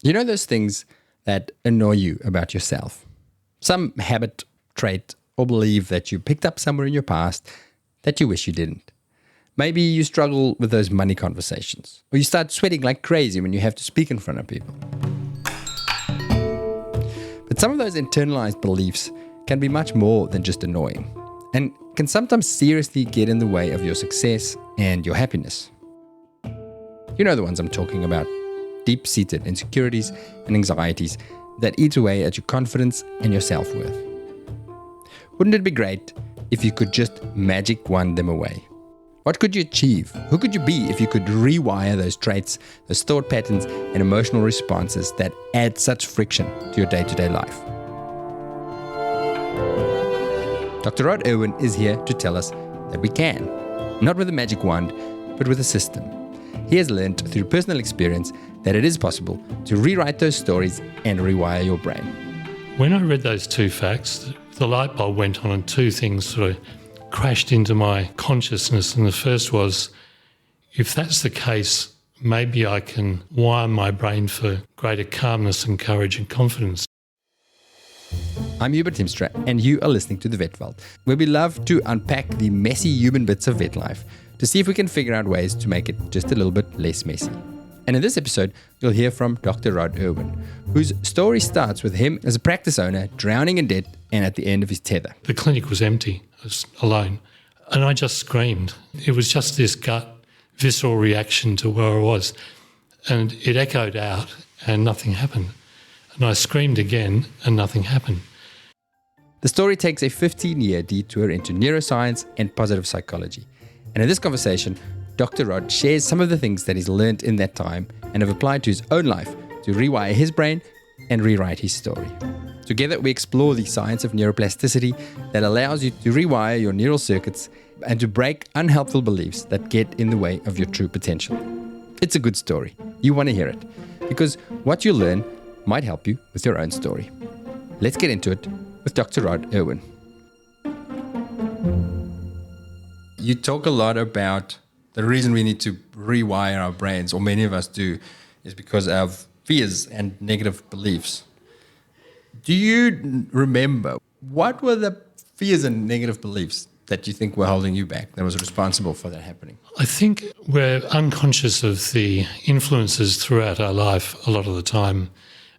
You know those things that annoy you about yourself? Some habit, trait, or belief that you picked up somewhere in your past that you wish you didn't. Maybe you struggle with those money conversations, or you start sweating like crazy when you have to speak in front of people. But some of those internalized beliefs can be much more than just annoying, and can sometimes seriously get in the way of your success and your happiness. You know the ones I'm talking about. Deep-seated insecurities and anxieties that eat away at your confidence and your self-worth. Wouldn't it be great if you could just magic wand them away? What could you achieve? Who could you be if you could rewire those traits, those thought patterns and emotional responses that add such friction to your day-to-day life? Dr. Rod Irwin is here to tell us that we can, not with a magic wand, but with a system. He has learned through personal experience that it is possible to rewrite those stories and rewire your brain. When I read those two facts, the light bulb went on and two things sort of crashed into my consciousness. And the first was, if that's the case, maybe I can wire my brain for greater calmness and courage and confidence. I'm Hubert Timstra, and you are listening to The Vet Vault, where we love to unpack the messy human bits of vet life to see if we can figure out ways to make it just a little bit less messy. And in this episode, you'll hear from Dr. Rod Irwin, whose story starts with him as a practice owner drowning in debt and at the end of his tether. The clinic was empty. I was alone. And I just screamed. It was just this gut, visceral reaction to where I was. And it echoed out and nothing happened. And I screamed again and nothing happened. The story takes a 15-year detour into neuroscience and positive psychology. And in this conversation, Dr. Rod shares some of the things that he's learned in that time and have applied to his own life to rewire his brain and rewrite his story. Together, we explore the science of neuroplasticity that allows you to rewire your neural circuits and to break unhelpful beliefs that get in the way of your true potential. It's a good story. You want to hear it, because what you learn might help you with your own story. Let's get into it with Dr. Rod Irwin. You talk a lot about the reason we need to rewire our brains, or many of us do, is because of fears and negative beliefs. Do you remember what were the fears and negative beliefs that you think were holding you back, that was responsible for that happening? I think we're unconscious of the influences throughout our life a lot of the time,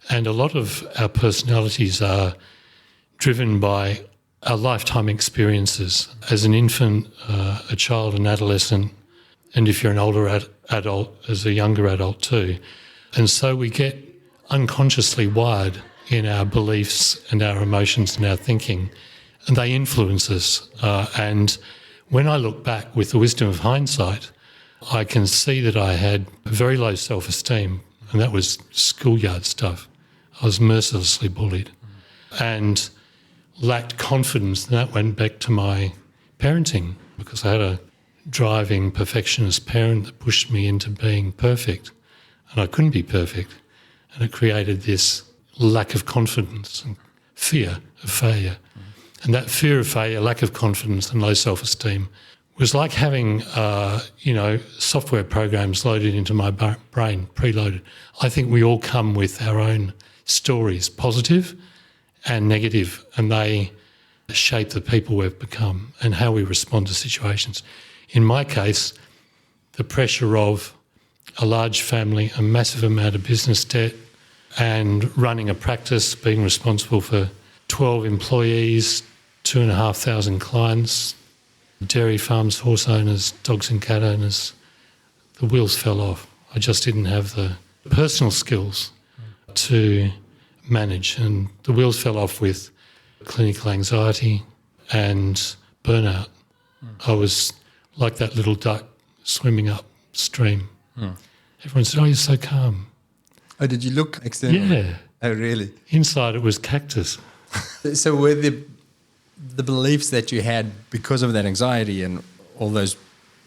and a lot of our personalities are driven by our lifetime experiences as an infant, a child, an adolescent, and if you're an older adult, as a younger adult too. And so we get unconsciously wired in our beliefs and our emotions and our thinking, and they influence us. And when I look back with the wisdom of hindsight, I can see that I had very low self-esteem, and that was schoolyard stuff. I was mercilessly bullied and lacked confidence, and that went back to my parenting, because I had a driving perfectionist parent that pushed me into being perfect, and I couldn't be perfect, and it created this lack of confidence and fear of failure. And that fear of failure, lack of confidence and low self-esteem was like having, software programs loaded into my brain, preloaded. I think we all come with our own stories, positive and negative, and they shape the people we've become and how we respond to situations. In my case, the pressure of a large family, a massive amount of business debt, and running a practice, being responsible for 12 employees, 2,500 clients, dairy farms, horse owners, dogs and cat owners, the wheels fell off. I just didn't have the personal skills to manage, and the wheels fell off with clinical anxiety and burnout. I was like that little duck swimming upstream. Everyone said, "Oh, you're so calm." Oh, did you look externally? Yeah. Oh, really? Inside it was cactus. So were the beliefs that you had because of that anxiety and all those,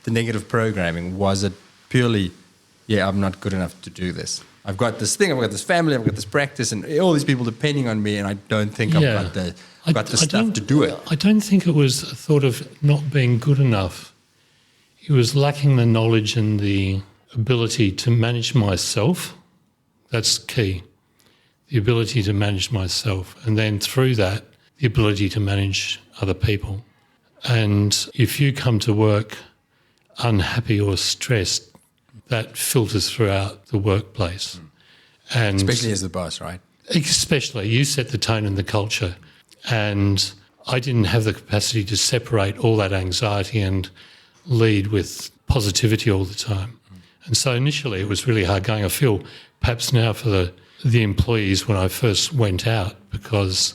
the negative programming, was it purely, I'm not good enough to do this? I've got this thing, I've got this family, I've got this practice, and all these people depending on me, and I don't think I've got the stuff to do it. I don't think it was a thought of not being good enough. It was lacking the knowledge and the ability to manage myself. That's key. The ability to manage myself, and then through that, the ability to manage other people. And if you come to work unhappy or stressed, that filters throughout the workplace. And Especially as the boss, right? especially, you set the tone and the culture. And I didn't have the capacity to separate all that anxiety and lead with positivity all the time. And so initially it was really hard going. I feel perhaps now for the employees when I first went out, because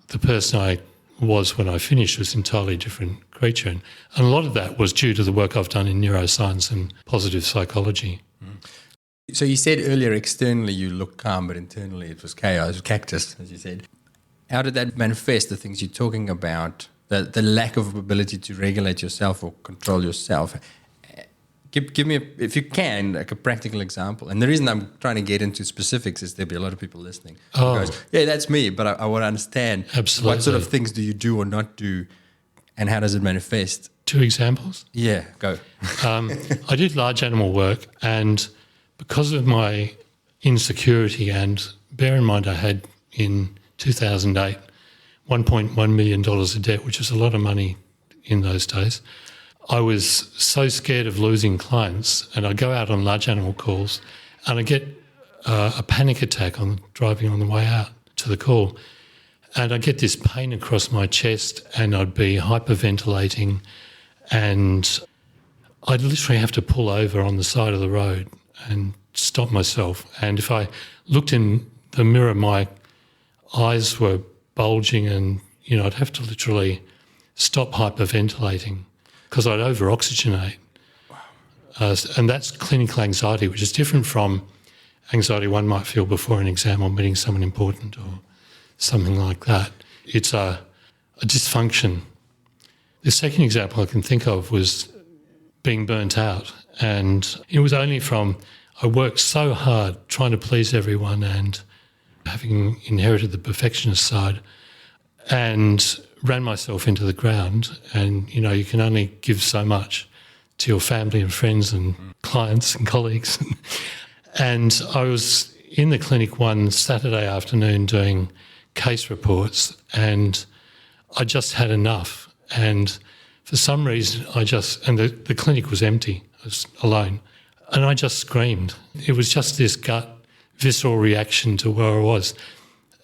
the person I was when I finished was an entirely different creature. And a lot of that was due to the work I've done in neuroscience and positive psychology. So you said earlier externally you look calm, but internally it was chaos, cactus, as you said. How did that manifest, the things you're talking about, the lack of ability to regulate yourself or control yourself? Give me, if you can, like a practical example. And the reason I'm trying to get into specifics is there'll be a lot of people listening. Oh. Who goes, yeah, that's me, but I want to understand Absolutely. what sort of things do you do or not do, and how does it manifest? 2 examples. Yeah, go. I did large animal work, and because of my insecurity, and bear in mind I had in 2008 $1.1 million of debt, which was a lot of money in those days. I was so scared of losing clients, and I'd go out on large animal calls and I'd get a panic attack on driving on the way out to the call. And I'd get this pain across my chest and I'd be hyperventilating, and I'd literally have to pull over on the side of the road and stop myself. And if I looked in the mirror, my eyes were bulging, and, I'd have to literally stop hyperventilating because I'd over-oxygenate. Wow. And that's clinical anxiety, which is different from anxiety one might feel before an exam or meeting someone important or something like that. It's a dysfunction. The second example I can think of was being burnt out. And it was only from I worked so hard trying to please everyone and having inherited the perfectionist side, and ran myself into the ground. And, you can only give so much to your family and friends and clients and colleagues. And I was in the clinic one Saturday afternoon doing case reports, and I just had enough. And for some reason, the clinic was empty. I was alone. And I just screamed. It was just this gut, visceral reaction to where I was.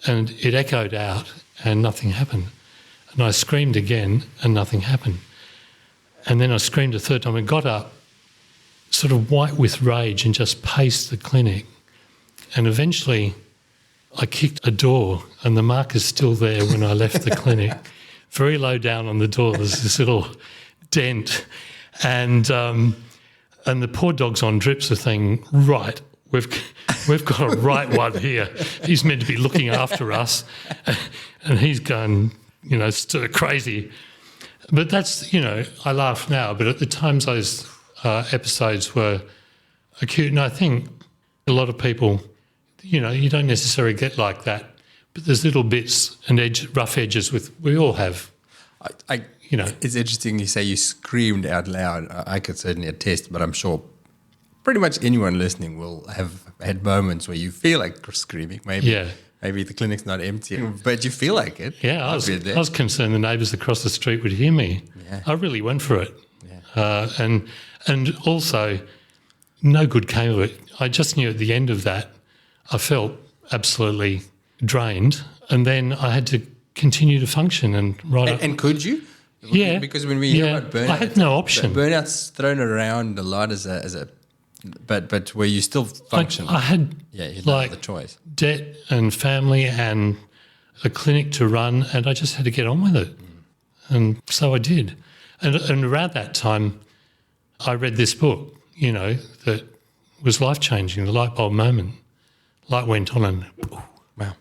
And it echoed out and nothing happened. And I screamed again and nothing happened. And then I screamed a third time and got up, sort of white with rage, and just paced the clinic. And eventually I kicked a door, and the mark is still there when I left the clinic. Very low down on the door, there's this little dent. And the poor dog's on drips are thinking, right, we've got a right one here. He's meant to be looking after us, and he's gone, sort of crazy. But that's, I laugh now, but at the times those episodes were acute. And I think a lot of people, you don't necessarily get like that, but there's little bits and rough edges we all have. It's interesting you say you screamed out loud. I could certainly attest, but I'm sure pretty much anyone listening will have had moments where you feel like screaming. Maybe the clinic's not empty, but you feel like it. Yeah, I was concerned the neighbours across the street would hear me. Yeah. I really went for it. Yeah. And also, no good came of it. I just knew at the end of that, I felt absolutely drained, and then I had to continue to function and could you? Yeah, because when we hear about burnout, I had no option. Burnout's thrown around a lot as a but where you still function. I had the choice, debt and family and a clinic to run, and I just had to get on with it, and so I did. And around that time, I read this book, that was life changing. The light bulb moment, light went on, and wow.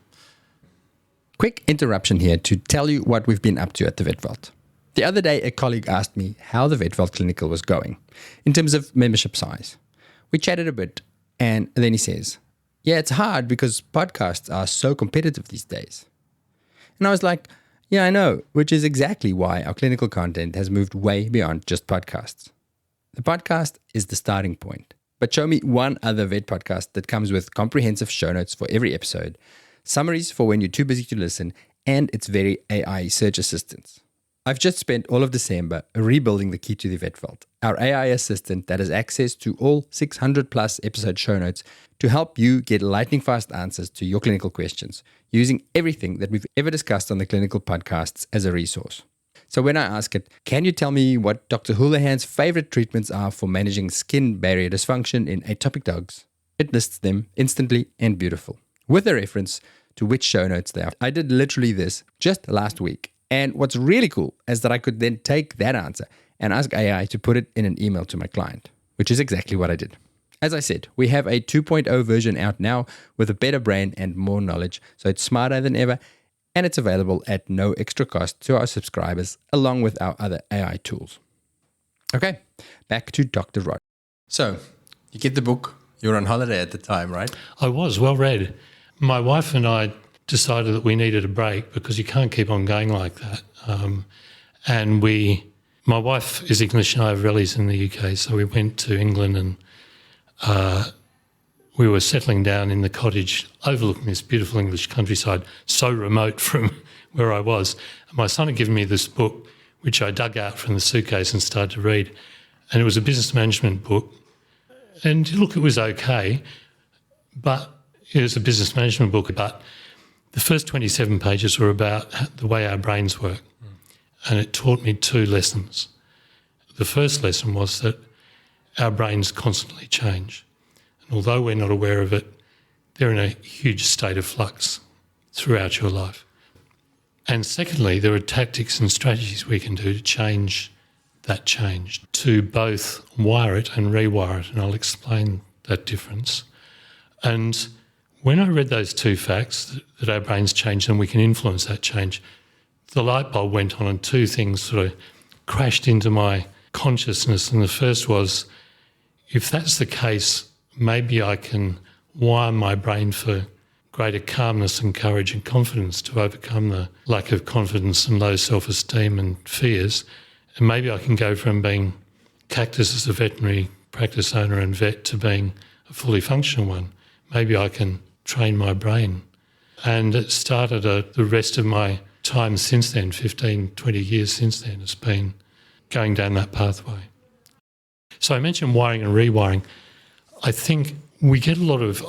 Quick interruption here to tell you what we've been up to at the Vet Vault. The other day, a colleague asked me how the Vet Vault Clinical was going in terms of membership size. We chatted a bit, and then he says, yeah, it's hard because podcasts are so competitive these days. And I was like, yeah, I know, which is exactly why our clinical content has moved way beyond just podcasts. The podcast is the starting point, but show me one other vet podcast that comes with comprehensive show notes for every episode, summaries for when you're too busy to listen, and its very AI search assistance. I've just spent all of December rebuilding the Key to the Vet Vault, our AI assistant that has access to all 600 plus episode show notes to help you get lightning fast answers to your clinical questions, using everything that we've ever discussed on the clinical podcasts as a resource. So when I ask it, can you tell me what Dr. Houlihan's favorite treatments are for managing skin barrier dysfunction in atopic dogs? It lists them instantly and beautiful, with a reference to which show notes they are. I did literally this just last week. And what's really cool is that I could then take that answer and ask AI to put it in an email to my client, which is exactly what I did. As I said, we have a 2.0 version out now with a better brain and more knowledge, so it's smarter than ever, and it's available at no extra cost to our subscribers, along with our other AI tools. Okay, back to Dr. Rod. So, you get the book, you were on holiday at the time, right? I was, well read. My wife and I decided that we needed a break because you can't keep on going like that. My wife is English and I have relatives in the UK, so we went to England and we were settling down in the cottage overlooking this beautiful English countryside, so remote from where I was. And my son had given me this book, which I dug out from the suitcase and started to read. And it was a business management book. And look, it was okay, but it was a business management book, but the first 27 pages were about the way our brains work. And it taught me two lessons. The first lesson was that our brains constantly change. And although we're not aware of it, they're in a huge state of flux throughout your life. And secondly, there are tactics and strategies we can do to change that change, to both wire it and rewire it. And I'll explain that difference. And when I read those two facts, that our brains change and we can influence that change, the light bulb went on and two things sort of crashed into my consciousness. And the first was, if that's the case, maybe I can wire my brain for greater calmness and courage and confidence to overcome the lack of confidence and low self-esteem and fears. And maybe I can go from being cactus as a veterinary practice owner and vet to being a fully functional one. Maybe I can train my brain. And it started the rest of my time since then, 15, 20 years since then, has been going down that pathway. So I mentioned wiring and rewiring. I think we get a lot of,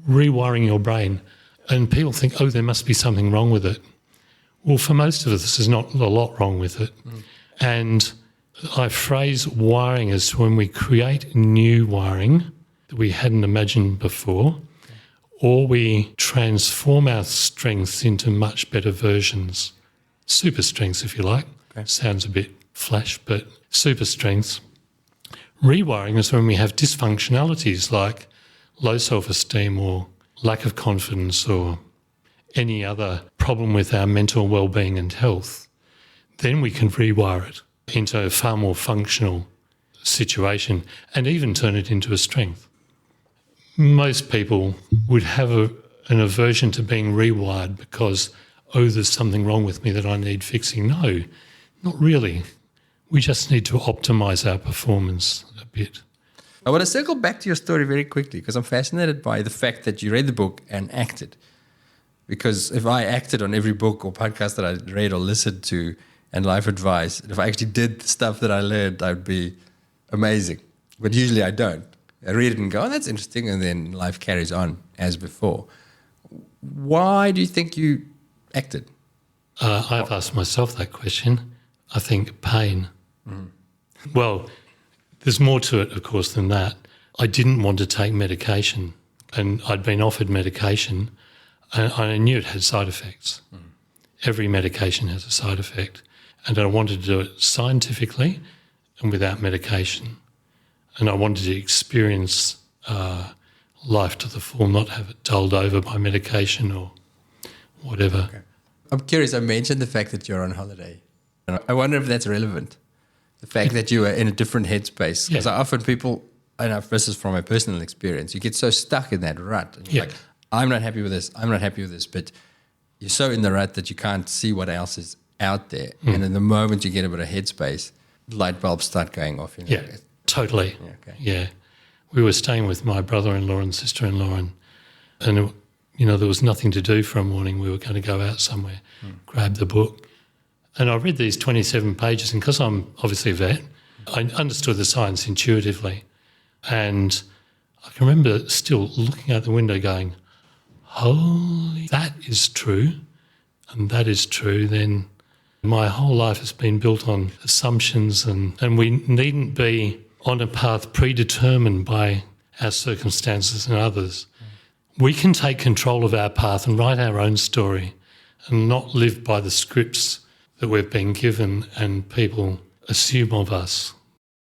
rewiring your brain, and people think, there must be something wrong with it. Well, for most of us, there's not a lot wrong with it. And I phrase wiring as when we create new wiring that we hadn't imagined before, or we transform our strengths into much better versions. Super strengths, if you like. Okay. Sounds a bit flash, but super strengths. Rewiring is when we have dysfunctionalities like low self-esteem or lack of confidence or any other problem with our mental well-being and health. Then we can rewire it into a far more functional situation and even turn it into a strength. Most people would have an aversion to being rewired because, there's something wrong with me that I need fixing. No, not really. We just need to optimise our performance a bit. I want to circle back to your story very quickly because I'm fascinated by the fact that you read the book and acted. Because if I acted on every book or podcast that I read or listened to and life advice, if I actually did the stuff that I learned, I'd be amazing. But usually I don't. I read it and go, that's interesting, and then life carries on as before. Why do you think you acted? I've asked myself that question. I think pain. Well, there's more to it, of course, than that. I didn't want to take medication, and I'd been offered medication, and I knew it had side effects. Every medication has a side effect, and I wanted to do it scientifically and without medication. And I wanted to experience life to the full, not have it dulled over by medication or whatever. Okay. I'm curious, I mentioned the fact that you're on holiday. And I wonder if that's relevant, the fact that you were in a different headspace. Because I often people, and this is from my personal experience, you get so stuck in that rut. And you're like, I'm not happy with this, but you're so in the rut that you can't see what else is out there. And in the moment you get a bit of headspace, light bulbs start going off. Totally. Yeah, okay. Yeah. we were staying with my brother-in-law and sister-in-law, and there was nothing to do for a morning. We were going to go out somewhere, grab the book. And I read these 27 pages, and because I'm obviously a vet, I understood the science intuitively. And I can remember still looking out the window going, holy, that is true, and that is true, then my whole life has been built on assumptions, and we needn't be on a path predetermined by our circumstances and others. We can take control of our path and write our own story and not live by the scripts that we've been given and people assume of us.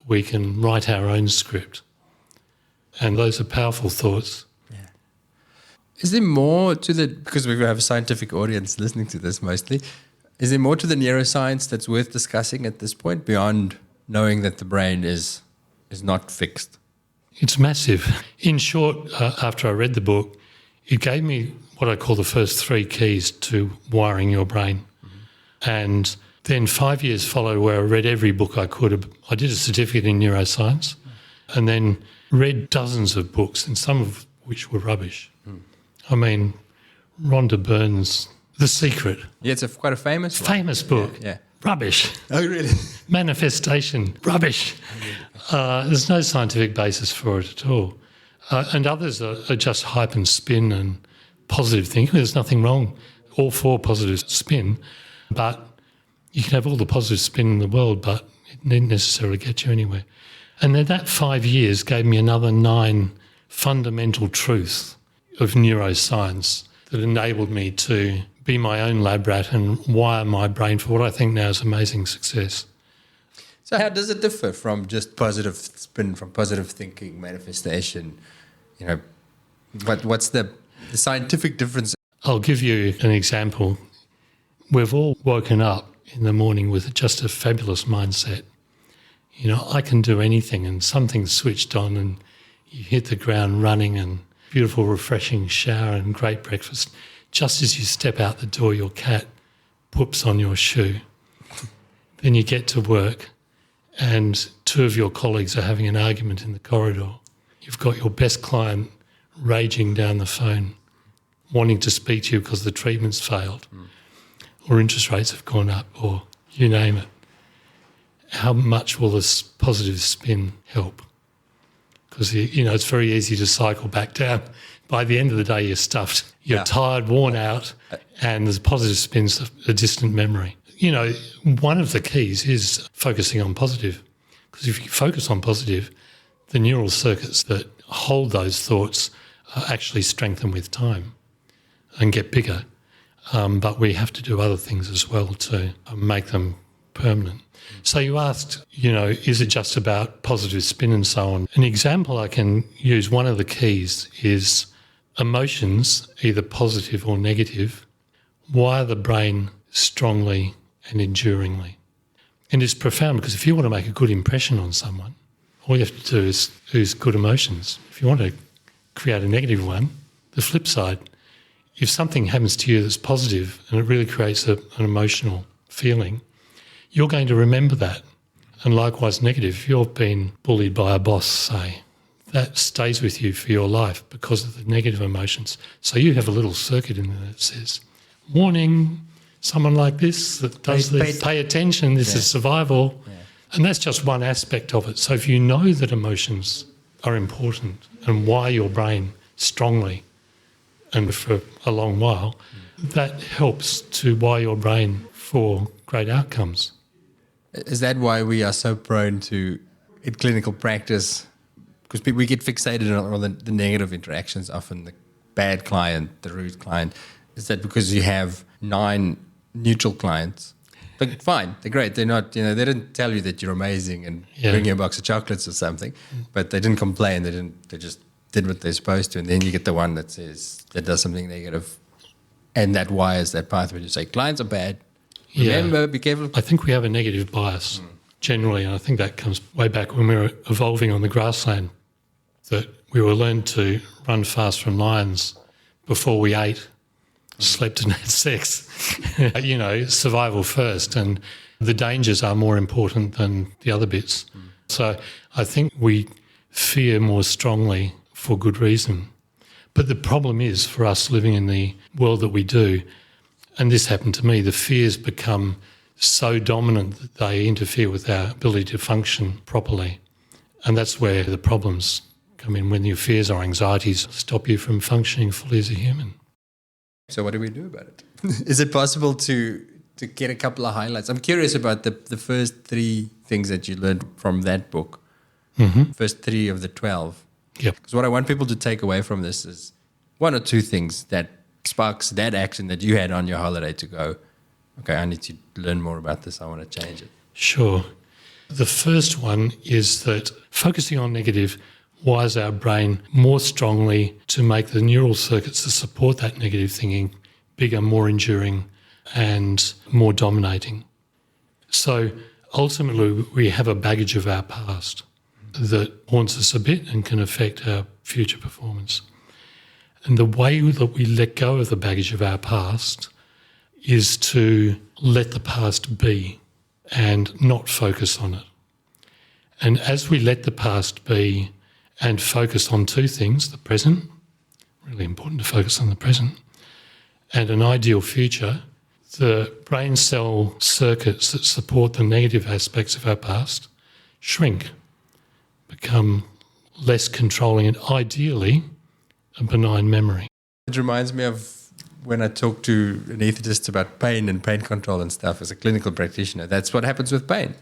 We can write our own script. And those are powerful thoughts. Yeah. Is there more to because we have a scientific audience listening to this mostly, is there more to the neuroscience that's worth discussing at this point beyond knowing that the brain is not fixed? It's massive. In short, after I read the book, it gave me what I call the first 3 keys to wiring your brain. And then 5 years followed where I read every book I could. I did a certificate in neuroscience and then read dozens of books, and some of which were rubbish. I mean, Rhonda Byrne's The Secret. Yeah, it's quite a famous one. Famous book. Yeah. Rubbish. Oh, really? Manifestation. Rubbish. There's no scientific basis for it at all. And others are just hype and spin and positive thinking. There's nothing wrong. All for positive spin. But you can have all the positive spin in the world, but it needn't necessarily get you anywhere. And then that 5 years gave me another 9 fundamental truths of neuroscience that enabled me to be my own lab rat and wire my brain for what I think now is amazing success. So how does it differ from just positive spin, from positive thinking, manifestation? What's the scientific difference? I'll give you an example. We've all woken up in the morning with just a fabulous mindset. I can do anything, and something's switched on and you hit the ground running, and beautiful refreshing shower and great breakfast. Just as you step out the door, your cat poops on your shoe. Then you get to work and 2 of your colleagues are having an argument in the corridor. You've got your best client raging down the phone, wanting to speak to you because the treatment's failed, or interest rates have gone up, or you name it. How much will this positive spin help? Because, it's very easy to cycle back down. By the end of the day, you're stuffed. You're tired, worn out, and there's positive spins, a distant memory. One of the keys is focusing on positive. Because if you focus on positive, the neural circuits that hold those thoughts actually strengthen with time and get bigger. But we have to do other things as well to make them permanent. So you asked, is it just about positive spin and so on? An example I can use, one of the keys is emotions, either positive or negative, wire the brain strongly and enduringly. And it's profound because if you want to make a good impression on someone, all you have to do is use good emotions. If you want to create a negative one, the flip side, if something happens to you that's positive and it really creates an emotional feeling, you're going to remember that. And likewise negative, if you've been bullied by a boss, say, that stays with you for your life because of the negative emotions. So you have a little circuit in there that says, warning, someone like this that does this, pay attention, this is survival. Yeah. And that's just one aspect of it. So if you know that emotions are important and wire your brain strongly and for a long while, that helps to wire your brain for great outcomes. Is that why we are so prone to, in clinical practice, because we get fixated on all the negative interactions, often the bad client, the rude client, is that because you have 9 neutral clients? But fine, they're great. They're not, they didn't tell you that you're amazing and bring you a box of chocolates or something, but they didn't complain. They just did what they're supposed to. And then you get the one that does something negative, and that wires that pathway to say, clients are bad. Remember, be careful. I think we have a negative bias generally, and I think that comes way back when we were evolving on the grassland, that we were learned to run fast from lions before we ate, slept and had sex. Survival first, and the dangers are more important than the other bits. So I think we fear more strongly for good reason. But the problem is, for us living in the world that we do, and this happened to me, the fears become so dominant that they interfere with our ability to function properly. And that's where the problems come in, when your fears or anxieties stop you from functioning fully as a human. So what do we do about it? Is it possible to get a couple of highlights? I'm curious about the first 3 things that you learned from that book. Mm-hmm. First 3 of the 12. Yep. Because what I want people to take away from this is 1 or 2 things that sparks that action that you had on your holiday to go, okay, I need to learn more about this. I want to change it. Sure. The first one is that focusing on negative wires our brain more strongly to make the neural circuits that support that negative thinking bigger, more enduring, and more dominating. So ultimately, we have a baggage of our past that haunts us a bit and can affect our future performance. And the way that we let go of the baggage of our past is to let the past be and not focus on it. And as we let the past be and focus on 2 things, the present, really important to focus on the present, and an ideal future, the brain cell circuits that support the negative aspects of our past shrink, become less controlling, and ideally a benign memory. It reminds me of when I talk to anaesthetists about pain and pain control and stuff as a clinical practitioner. That's what happens with pain.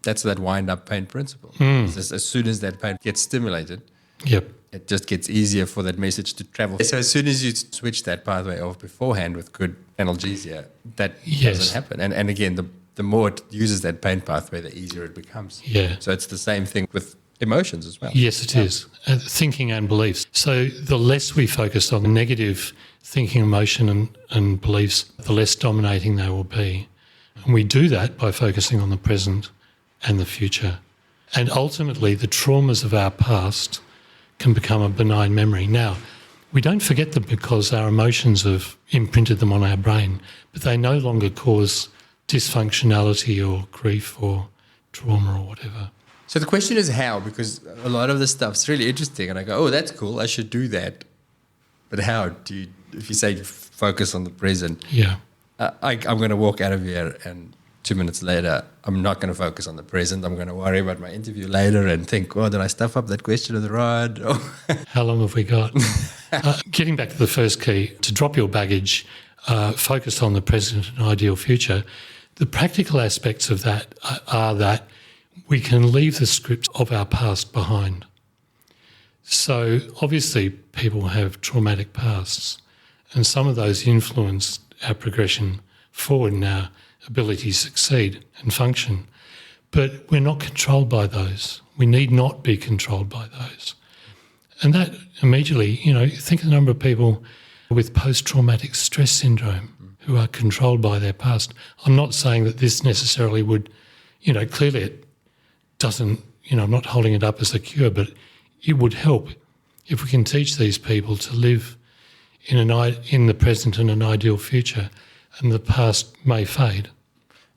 That's that wind-up pain principle. As soon as that pain gets stimulated, Yep. it just gets easier for that message to travel. So as soon as you switch that pathway off beforehand with good analgesia, that doesn't happen. And again, the more it uses that pain pathway, the easier it becomes. Yeah. So it's the same thing with emotions as well. Yes, it is. Thinking and beliefs. So the less we focus on negative thinking, emotion and beliefs, the less dominating they will be. And we do that by focusing on the present and the future. And ultimately, the traumas of our past can become a benign memory. Now, we don't forget them because our emotions have imprinted them on our brain, but they no longer cause dysfunctionality or grief or trauma or whatever. So the question is how, because a lot of this stuff's really interesting and I go, oh, that's cool, I should do that. But how do you, if you say focus on the present, Yeah. I'm going to walk out of here and 2 minutes later, I'm not going to focus on the present. I'm going to worry about my interview later and think, oh, did I stuff up that question of the rod? How long have we got? Getting back to the first key, to drop your baggage, focus on the present and ideal future, the practical aspects of that are that we can leave the scripts of our past behind. So obviously people have traumatic pasts and some of those influence our progression forward in our ability to succeed and function. But we're not controlled by those. We need not be controlled by those. And that immediately, think of the number of people with post-traumatic stress syndrome who are controlled by their past. I'm not saying that this necessarily would, clearly it doesn't, I'm not holding it up as a cure, but it would help if we can teach these people to live in the present and an ideal future, and the past may fade.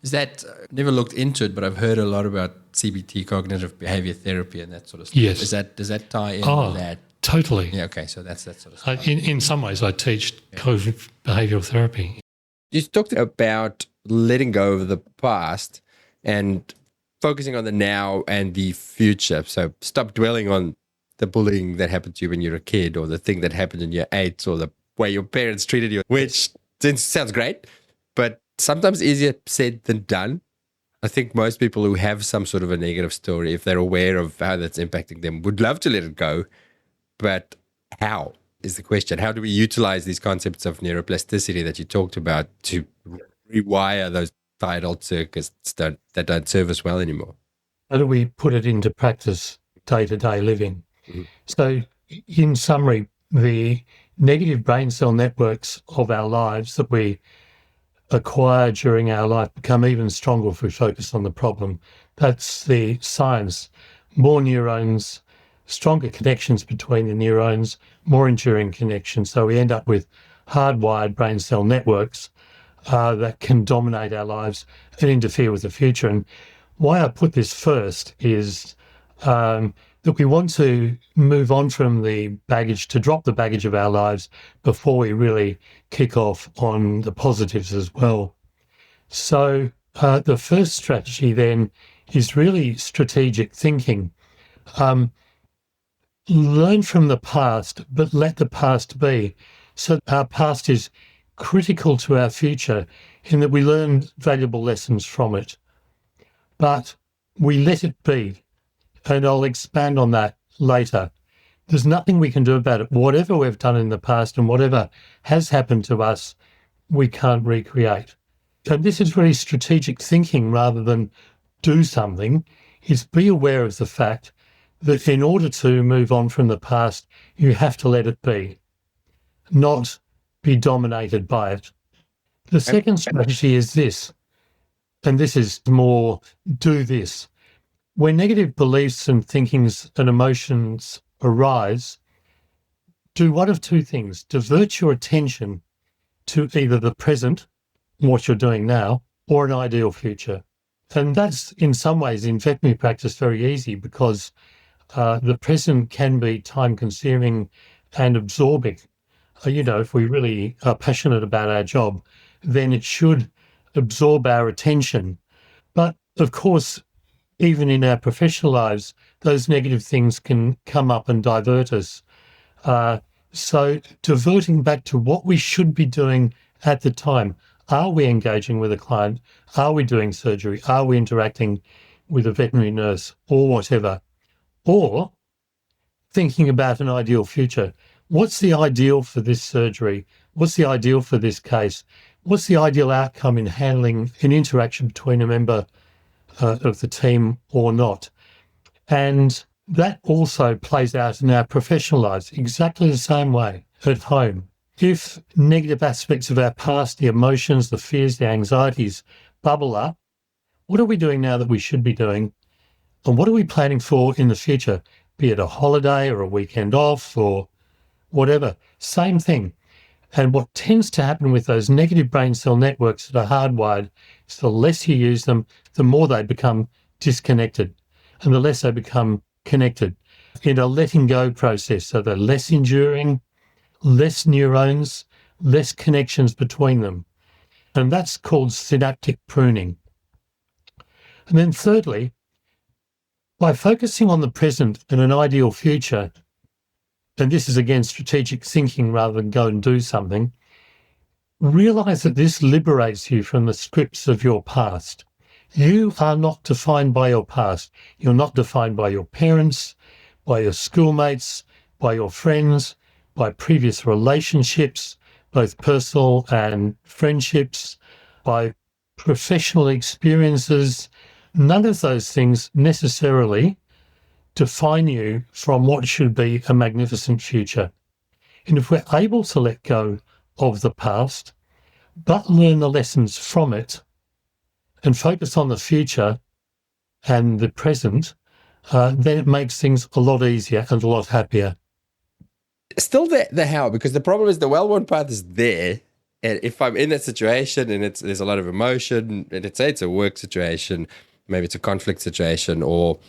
Is that, never looked into it, but I've heard a lot about CBT, cognitive behavior therapy and that sort of stuff. Yes. Does that tie in with that? Totally. Yeah, okay, so that's that sort of stuff. In some ways, I teach cognitive behavioural therapy. You talked about letting go of the past and focusing on the now and the future. So stop dwelling on the bullying that happened to you when you were a kid or the thing that happened in your 8s or the way your parents treated you, which sounds great, but sometimes easier said than done. I think most people who have some sort of a negative story, if they're aware of how that's impacting them, would love to let it go. But how is the question? How do we utilize these concepts of neuroplasticity that you talked about to rewire those tired old circuits that don't serve us well anymore? How do we put it into practice, day-to-day living? Mm-hmm. So in summary, the negative brain cell networks of our lives that we acquire during our life become even stronger if we focus on the problem. That's the science. More neurons, stronger connections between the neurons, more enduring connections. So we end up with hardwired brain cell networks that can dominate our lives and interfere with the future. And why I put this first is that we want to move on from the baggage, to drop the baggage of our lives before we really kick off on the positives as well. So the first strategy then is really strategic thinking. Learn from the past, but let the past be. So our past is critical to our future in that we learn valuable lessons from it, but we let it be. And I'll expand on that later. There's nothing we can do about it. Whatever we've done in the past and whatever has happened to us, we can't recreate. And this is really strategic thinking rather than do something, is be aware of the fact that in order to move on from the past, you have to let it be, not be dominated by it. The second strategy is this, and this is more do this. When negative beliefs and thinkings and emotions arise, do one of two things. Divert your attention to either the present, what you're doing now, or an ideal future. And that's in some ways in veterinary practice very easy because the present can be time-consuming and absorbing. If we really are passionate about our job, then it should absorb our attention. But of course, even in our professional lives, those negative things can come up and divert us. So diverting back to what we should be doing at the time. Are we engaging with a client? Are we doing surgery? Are we interacting with a veterinary nurse or whatever? Or thinking about an ideal future. What's the ideal for this surgery? What's the ideal for this case? What's the ideal outcome in handling an interaction between a member of the team or not? And that also plays out in our professional lives exactly the same way at home. If negative aspects of our past, the emotions, the fears, the anxieties bubble up, what are we doing now that we should be doing? And what are we planning for in the future? Be it a holiday or a weekend off or whatever. Same thing. And what tends to happen with those negative brain cell networks that are hardwired is the less you use them, the more they become disconnected and the less they become connected in a letting go process. So they're less enduring, less neurons, less connections between them. And that's called synaptic pruning. And then thirdly, by focusing on the present and an ideal future, and this is again strategic thinking rather than go and do something, realize that this liberates you from the scripts of your past. You are not defined by your past. You're not defined by your parents, by your schoolmates, by your friends, by previous relationships, both personal and friendships, by professional experiences. None of those things necessarily define you from what should be a magnificent future. And if we're able to let go of the past, but learn the lessons from it and focus on the future and the present, then it makes things a lot easier and a lot happier. Still the how, because the problem is the well-worn path is there. And if I'm in that situation and there's a lot of emotion, and let's say it's a work situation, maybe it's a conflict situation, or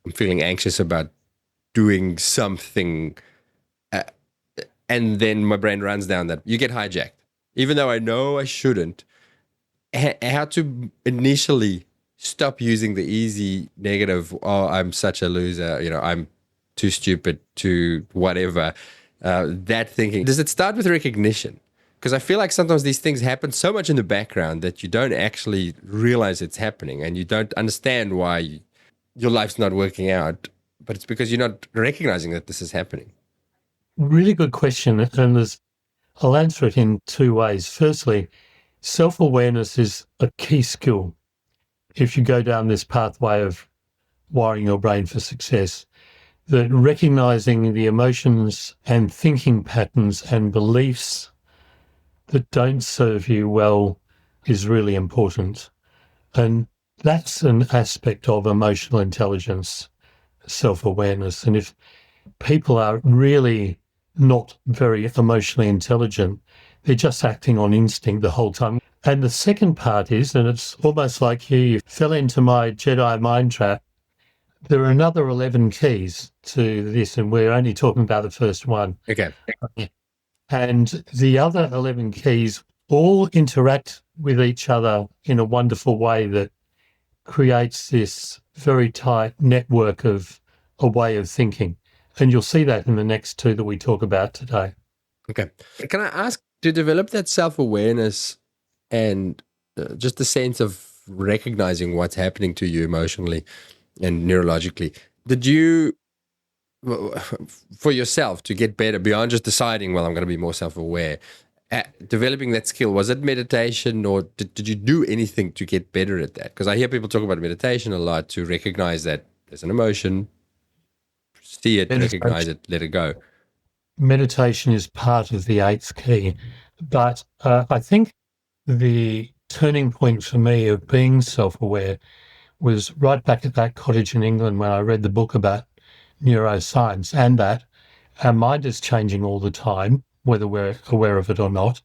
I'm feeling anxious about doing something, and then my brain runs down that, you get hijacked. Even though I know I shouldn't, how to initially stop using the easy negative, oh, I'm such a loser, I'm too stupid to whatever, that thinking. Does it start with recognition? Because I feel like sometimes these things happen so much in the background that you don't actually realize it's happening and you don't understand why your life's not working out, but it's because you're not recognizing that this is happening. Really good question. And I'll answer it in two ways. Firstly, self-awareness is a key skill if you go down this pathway of wiring your brain for success. That recognizing the emotions and thinking patterns and beliefs that don't serve you well is really important. And that's an aspect of emotional intelligence, self-awareness. And if people are really not very emotionally intelligent, they're just acting on instinct the whole time. And the second part is, and it's almost like you fell into my Jedi mind trap, There are another 11 keys to this, and we're only talking about the first one. Okay. And the other 11 keys all interact with each other in a wonderful way that creates this very tight network of a way of thinking. And you'll see that in the next two that we talk about today. Okay. Can I ask, to develop that self-awareness and just the sense of recognizing what's happening to you emotionally and neurologically, did you, for yourself, to get better beyond just deciding, well, I'm going to be more self-aware, developing that skill, was it meditation, or did you do anything to get better at that? Because I hear people talk about meditation a lot, to recognize that there's an emotion, see it, recognize it, let it go. Meditation is part of the eighth key. But I think the turning point for me of being self-aware was right back at that cottage in England when I read the book about neuroscience, and that our mind is changing all the time, whether we're aware of it or not.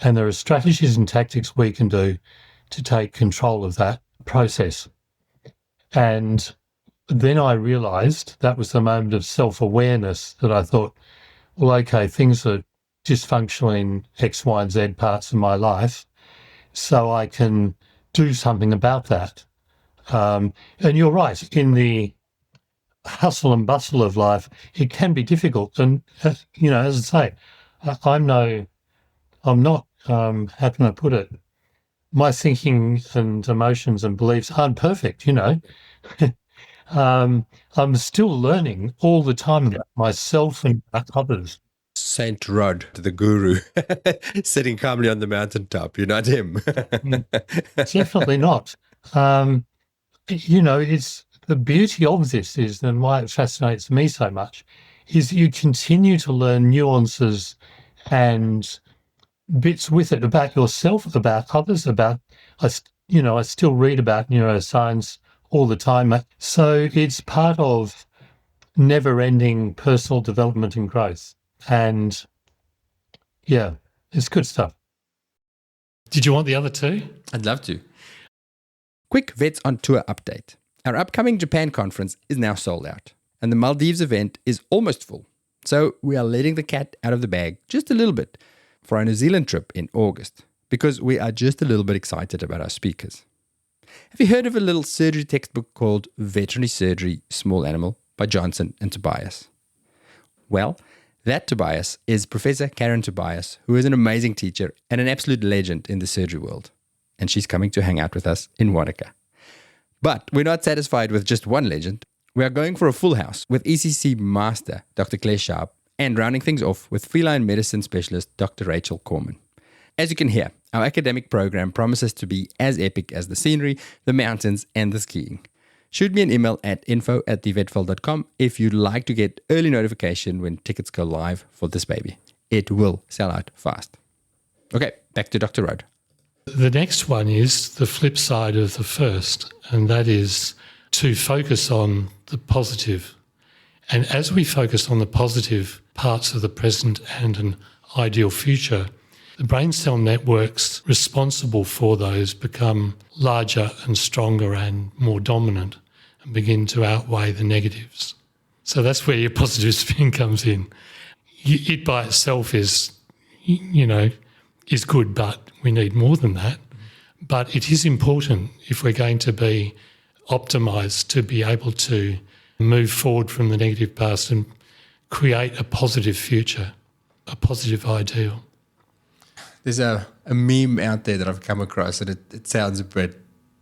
And there are strategies and tactics we can do to take control of that process. And then I realized that was the moment of self-awareness that I thought, well, okay, things are dysfunctional in X, Y, and Z parts of my life, so I can do something about that. And you're right, in the hustle and bustle of life, it can be difficult. And, as I say, I'm not, how can I put it? My thinking and emotions and beliefs aren't perfect, I'm still learning all the time about myself and about others. Saint Rod, the guru, sitting calmly on the mountaintop. You're not him. Definitely not. It's the beauty of this is, and why it fascinates me so much, is you continue to learn nuances and bits with it about yourself, about others, I still read about neuroscience all the time. So it's part of never-ending personal development and growth. And yeah, it's good stuff. Did you want the other two? I'd love to. Quick Vets on Tour update. Our upcoming Japan conference is now sold out, and the Maldives event is almost full. So we are letting the cat out of the bag just a little bit for our New Zealand trip in August, because we are just a little bit excited about our speakers. Have you heard of a little surgery textbook called Veterinary Surgery Small Animal by Johnson and Tobias? Well, that Tobias is Professor Karen Tobias, who is an amazing teacher and an absolute legend in the surgery world. And she's coming to hang out with us in Wanaka. But we're not satisfied with just one legend. We are going for a full house with ECC master Dr. Claire Sharp, and rounding things off with feline medicine specialist Dr. Rachel Corman. As you can hear, our academic program promises to be as epic as the scenery, the mountains, and the skiing. Shoot me an email at info@thevetful.com if you'd like to get early notification when tickets go live for this baby. It will sell out fast. Okay, back to Dr. Rod. The next one is the flip side of the first, and that is to focus on the positive. And as we focus on the positive parts of the present and an ideal future, the brain cell networks responsible for those become larger and stronger and more dominant and begin to outweigh the negatives. So that's where your positive spin comes in. It by itself is good, but we need more than that. But it is important, if we're going to be optimised, to be able to move forward from the negative past and create a positive future, a positive ideal. There's a meme out there that I've come across, and it sounds a bit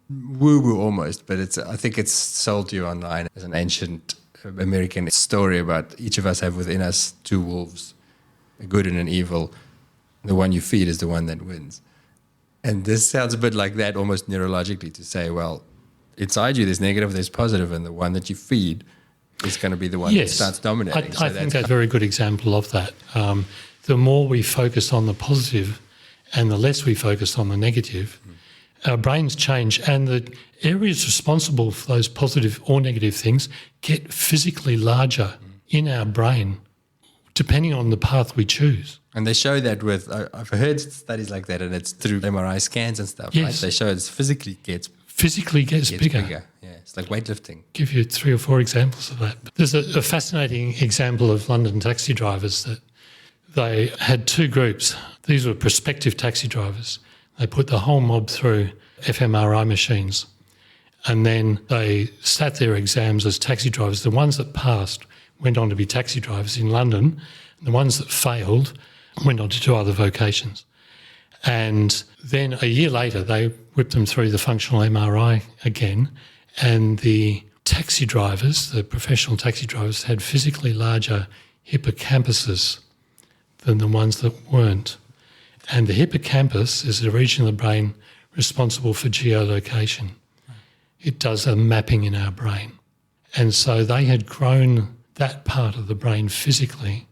woo-woo almost, but I think it's sold to you online as an ancient American story about each of us have within us two wolves, a good and an evil. The one you feed is the one that wins. And this sounds a bit like that, almost neurologically, to say, well, inside you there's negative, there's positive, and the one that you feed is going to be the one that starts dominating. I think that's a very good example of that. The more we focus on the positive and the less we focus on the negative, our brains change, and the areas responsible for those positive or negative things get physically larger in our brain, depending on the path we choose. And they show that with, I've heard studies like that, and it's through MRI scans and stuff, Yes. right? They show it physically gets bigger. Yeah. Yeah, it's like weightlifting. Give you 3 or 4 examples of that. There's a fascinating example of London taxi drivers that they had 2 groups. These were prospective taxi drivers. They put the whole mob through fMRI machines, and then they sat their exams as taxi drivers. The ones that passed went on to be taxi drivers in London. The ones that failed went on to do other vocations. And then a year later, they whipped them through the functional MRI again, and the taxi drivers, the professional taxi drivers, had physically larger hippocampuses than the ones that weren't. And the hippocampus is a region of the brain responsible for geolocation. It does a mapping in our brain. And so they had grown that part of the brain physically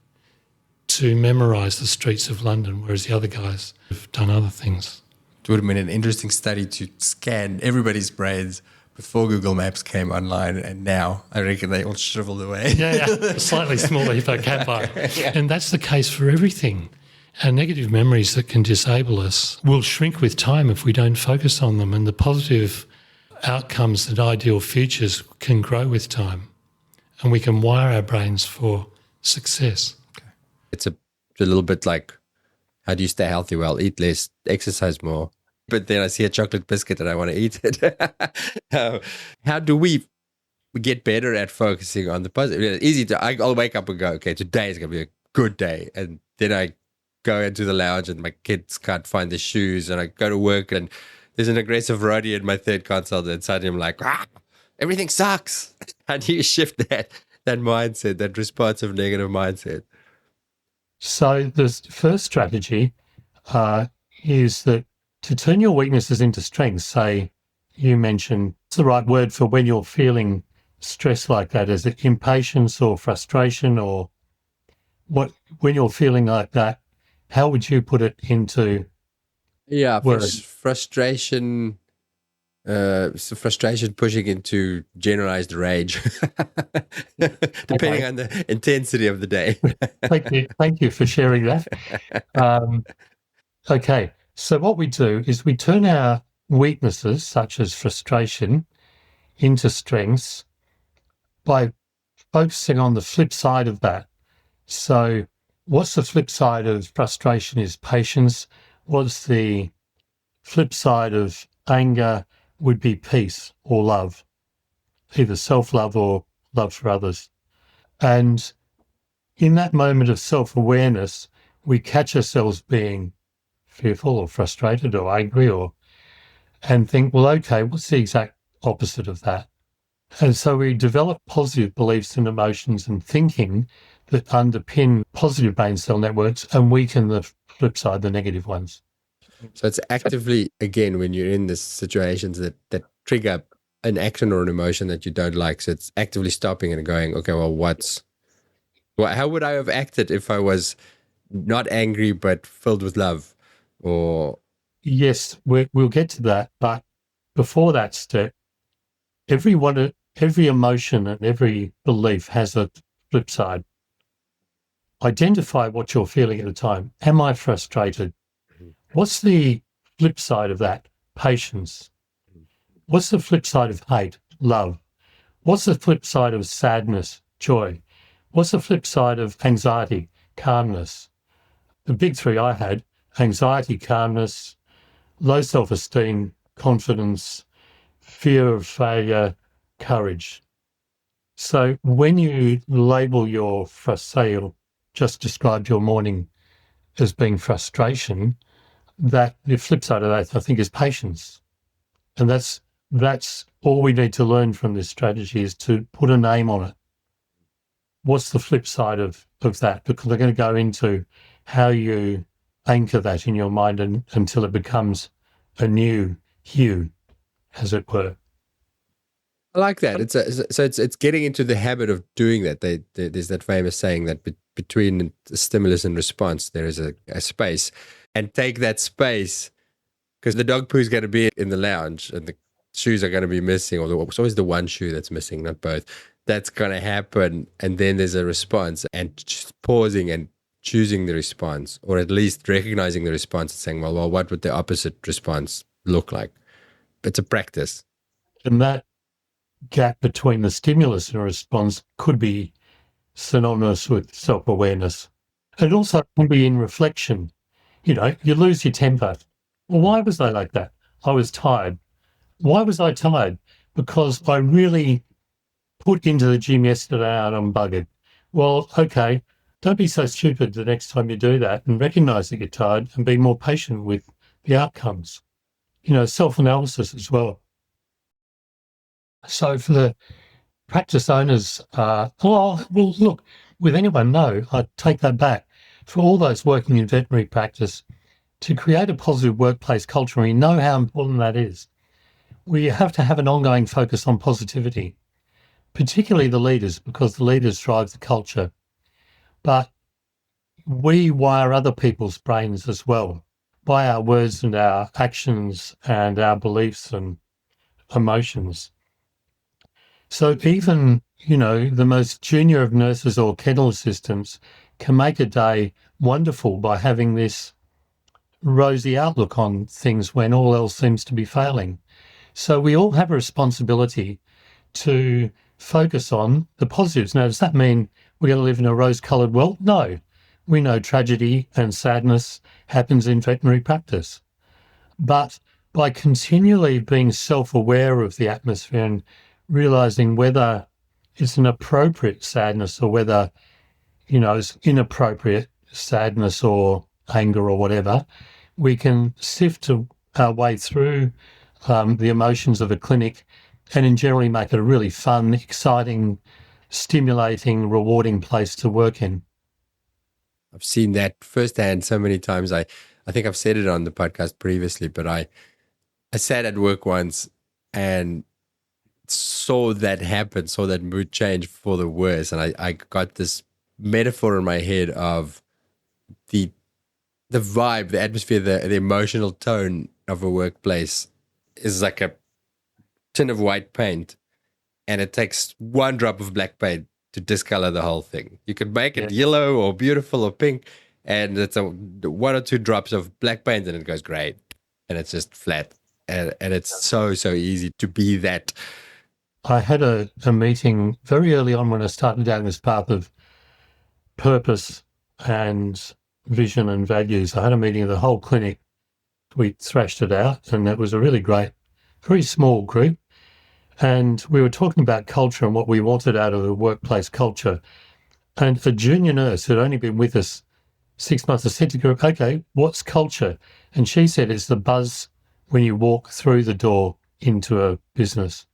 to memorise the streets of London, whereas the other guys have done other things. It would have been an interesting study to scan everybody's brains before Google Maps came online, and now I reckon they all shriveled away. Yeah. Slightly smaller hippocampi. Yeah. And that's the case for everything. Our negative memories that can disable us will shrink with time if we don't focus on them, and the positive outcomes and ideal futures can grow with time, and we can wire our brains for success. Okay. It's a little bit like, how do you stay healthy? Well, eat less, exercise more. But then I see a chocolate biscuit and I want to eat it. How do we get better at focusing on the positive? It's easy to, I'll wake up and go, okay, today is going to be a good day. And then I go into the lounge and my kids can't find their shoes, and I go to work and there's an aggressive roadie in my third console, and suddenly I'm like, everything sucks. How do you shift that mindset, that responsive negative mindset? So the first strategy is that to turn your weaknesses into strengths. Say, you mentioned, what's the right word for when you're feeling stress like that? Is it impatience or frustration, or what? When you're feeling like that, how would you put it into words? Frustration. Frustration pushing into generalized rage, depending on the intensity of the day. Thank you for sharing that. Okay, so what we do is we turn our weaknesses, such as frustration, into strengths by focusing on the flip side of that. So what's the flip side of frustration is patience. What's the flip side of anger would be peace or love, either self-love or love for others. And in that moment of self-awareness, we catch ourselves being fearful or frustrated or angry, and think, well, okay, what's the exact opposite of that? And so we develop positive beliefs and emotions and thinking that underpin positive brain cell networks and weaken the flip side, the negative ones. So it's actively, again, when you're in these situations that trigger an action or an emotion that you don't like, so it's actively stopping and going, okay, well, how would I have acted if I was not angry but filled with love? Or yes, we'll get to that, but before that step, every emotion and every belief has a flip side. Identify what you're feeling at the time. Am I frustrated? What's the flip side of that? Patience. What's the flip side of hate? Love. What's the flip side of sadness? Joy. What's the flip side of anxiety? Calmness. The big 3 I had: anxiety, calmness, low self-esteem, confidence, fear of failure, courage. So when you label your say, you just described your morning as being frustration, that the flip side of that, I think, is patience. And that's all we need to learn from this strategy, is to put a name on it. What's the flip side of that? Because they're going to go into how you anchor that in your mind until it becomes a new hue, as it were. I like that. It's getting into the habit of doing that. There's that famous saying that between the stimulus and response, there is a space. And take that space, because the dog poo is going to be in the lounge and the shoes are going to be missing, or it's always the one shoe that's missing, not both. That's going to happen. And then there's a response, and just pausing and choosing the response, or at least recognizing the response and saying, well, what would the opposite response look like? It's a practice. And that gap between the stimulus and response could be synonymous with self-awareness. It also can be in reflection. You know, you lose your temper. Well, why was I like that? I was tired. Why was I tired? Because I really put into the gym yesterday and I'm buggered. Well, okay, don't be so stupid the next time you do that and recognize that you're tired and be more patient with the outcomes. You know, self-analysis as well. So for the practice owners, look, with anyone, no, I take that back. For all those working in veterinary practice, to create a positive workplace culture, we know how important that is. We have to have an ongoing focus on positivity, particularly the leaders, because the leaders drive the culture. But we wire other people's brains as well by our words and our actions and our beliefs and emotions. So even, you know, the most junior of nurses or kennel assistants can make a day wonderful by having this rosy outlook on things when all else seems to be failing. So we all have a responsibility to focus on the positives. Now, does that mean we're going to live in a rose-coloured world? No. We know tragedy and sadness happens in veterinary practice. But by continually being self-aware of the atmosphere and realising whether it's an appropriate sadness or whether, you know, it's inappropriate sadness or anger or whatever, we can sift our way through the emotions of a clinic and generally make it a really fun, exciting, stimulating, rewarding place to work in. I've seen that firsthand so many times. I think I've said it on the podcast previously, but I sat at work once and saw that happen, saw that mood change for the worse. And I got this metaphor in my head of the vibe, the atmosphere, the emotional tone of a workplace is like a tin of white paint, and it takes one drop of black paint to discolor the whole thing. You could make it yellow or beautiful or pink, and it's one or two drops of black paint and it goes gray, and it's just flat. And it's so easy to be that. I had a meeting very early on when I started down this path of purpose and vision and values. I had a meeting of the whole clinic. We thrashed it out, and it was a really great, very small group. And we were talking about culture and what we wanted out of the workplace culture. And a junior nurse who had only been with us 6 months, I said to the group, okay, what's culture? And she said it's the buzz when you walk through the door into a business,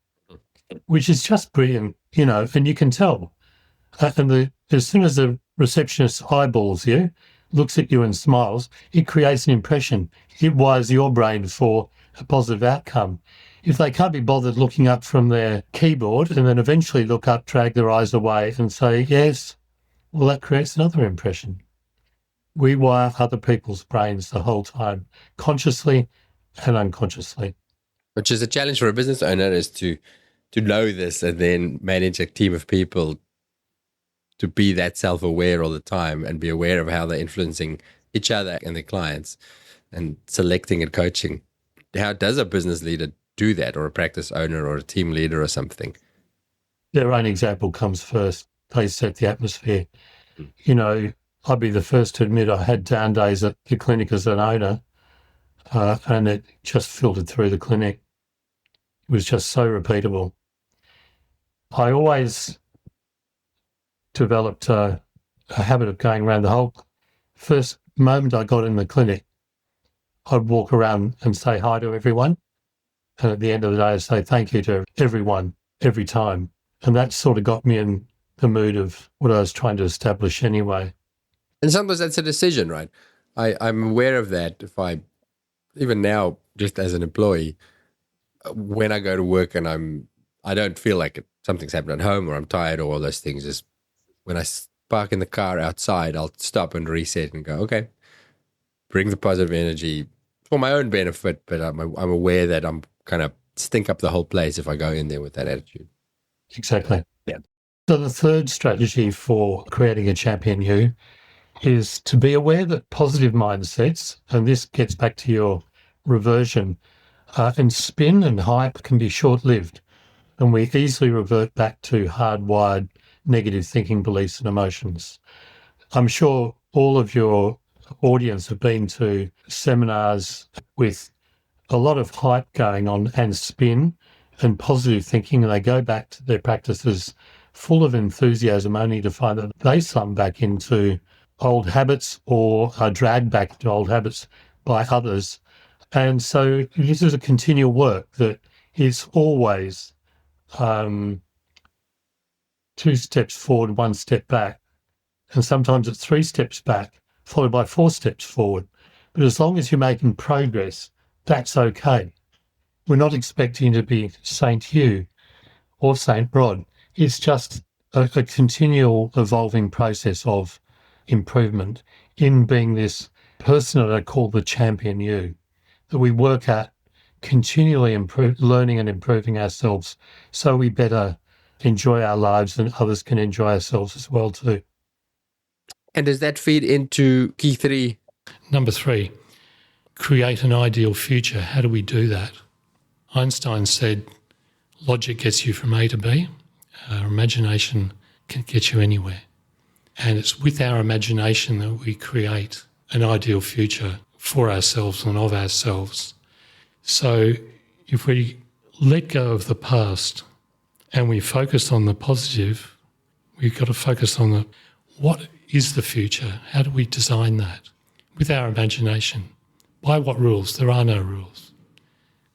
which is just brilliant, you know, and you can tell. And as soon as the receptionist eyeballs you, looks at you and smiles, it creates an impression. It wires your brain for a positive outcome. If they can't be bothered looking up from their keyboard and then eventually look up, drag their eyes away and say, yes, well, that creates another impression. We wire other people's brains the whole time, consciously and unconsciously. Which is a challenge for a business owner, is to know this and then manage a team of people to be that self-aware all the time and be aware of how they're influencing each other and their clients and selecting and coaching. How does a business leader do that, or a practice owner or a team leader or something? Their own example comes first. They set the atmosphere. You know, I'd be the first to admit I had down days at the clinic as an owner, and it just filtered through the clinic. It was just so repeatable. I always developed a habit of going around the whole first moment I got in the clinic. I'd walk around and say hi to everyone. And at the end of the day, I'd say thank you to everyone, every time. And that sort of got me in the mood of what I was trying to establish anyway. And sometimes that's a decision, right? I'm aware of that. Even now, just as an employee, when I go to work and I don't feel like something's happened at home or I'm tired or all those things, is when I park in the car outside, I'll stop and reset and go, okay, bring the positive energy for my own benefit, but I'm aware that I'm kind of stink up the whole place if I go in there with that attitude. Exactly. Yeah. So the third strategy for creating a champion you is to be aware that positive mindsets, and this gets back to your reversion, and spin and hype can be short-lived. and we easily revert back to hardwired negative thinking, beliefs and emotions. I'm sure all of your audience have been to seminars with a lot of hype going on and spin and positive thinking, and they go back to their practices full of enthusiasm only to find that they slump back into old habits or are dragged back into old habits by others. And so this is a continual work that is always 2 steps forward, 1 step back. And sometimes it's 3 steps back, followed by 4 steps forward. But as long as you're making progress, that's okay. We're not expecting to be Saint Hugh or Saint Rod. It's just a continual evolving process of improvement in being this person that I call the champion you, that we work at continually learning and improving ourselves so we better enjoy our lives and others can enjoy ourselves as well too. And does that feed into key 3? Number 3, create an ideal future. How do we do that? Einstein said, logic gets you from A to B. Our imagination can get you anywhere. And it's with our imagination that we create an ideal future for ourselves and of ourselves. So if we let go of the past and we focus on the positive, we've got to focus on what is the future? How do we design that? With our imagination. By what rules? There are no rules.